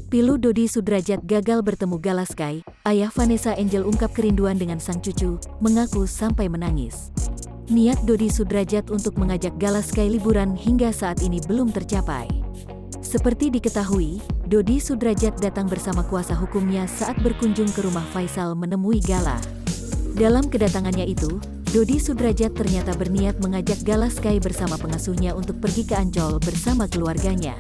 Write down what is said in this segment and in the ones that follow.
Pilu Dodi Sudrajat gagal bertemu Gala Sky, ayah Vanessa Angel ungkap kerinduan dengan sang cucu, mengaku sampai menangis. Niat Dodi Sudrajat untuk mengajak Gala Sky liburan hingga saat ini belum tercapai. Seperti diketahui, Dodi Sudrajat datang bersama kuasa hukumnya saat berkunjung ke rumah Faisal menemui Gala. Dalam kedatangannya itu, Dodi Sudrajat ternyata berniat mengajak Gala Sky bersama pengasuhnya untuk pergi ke Ancol bersama keluarganya.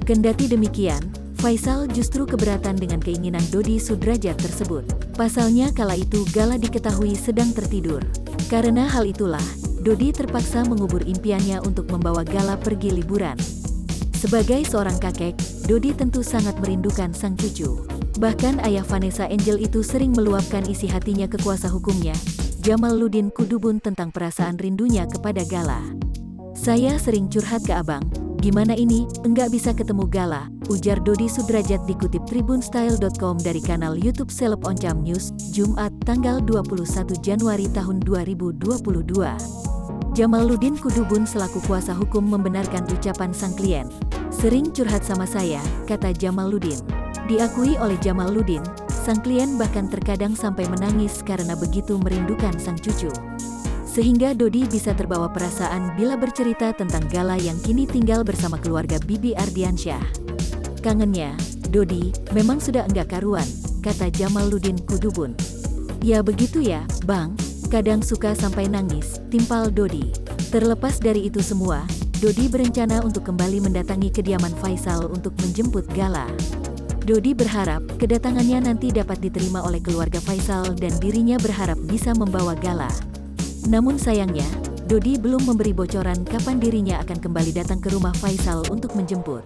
Kendati demikian, Faisal justru keberatan dengan keinginan Dodi Sudrajat tersebut. Pasalnya kala itu Gala diketahui sedang tertidur. Karena hal itulah, Dodi terpaksa mengubur impiannya untuk membawa Gala pergi liburan. Sebagai seorang kakek, Dodi tentu sangat merindukan sang cucu. Bahkan ayah Vanessa Angel itu sering meluapkan isi hatinya ke kuasa hukumnya, Jamaluddin Kudubun, tentang perasaan rindunya kepada Gala. "Saya sering curhat ke abang, gimana ini, enggak bisa ketemu Gala," ujar Dodi Sudrajat dikutip tribunstyle.com dari kanal YouTube Seleb Oncam News, Jumat, tanggal 21 Januari tahun 2022. Jamaluddin Kudubun selaku kuasa hukum membenarkan ucapan sang klien. "Sering curhat sama saya," kata Jamaluddin. Diakui oleh Jamaluddin, sang klien bahkan terkadang sampai menangis karena begitu merindukan sang cucu. Sehingga Dodi bisa terbawa perasaan bila bercerita tentang Gala yang kini tinggal bersama keluarga Bibi Ardiansyah. "Kangennya, Dodi, memang sudah enggak karuan," kata Jamaluddin Kudubun. "Ya begitu ya, Bang, kadang suka sampai nangis," timpal Dodi. Terlepas dari itu semua, Dodi berencana untuk kembali mendatangi kediaman Faisal untuk menjemput Gala. Dodi berharap kedatangannya nanti dapat diterima oleh keluarga Faisal dan dirinya berharap bisa membawa Gala. Namun sayangnya, Dodi belum memberi bocoran kapan dirinya akan kembali datang ke rumah Faisal untuk menjemput.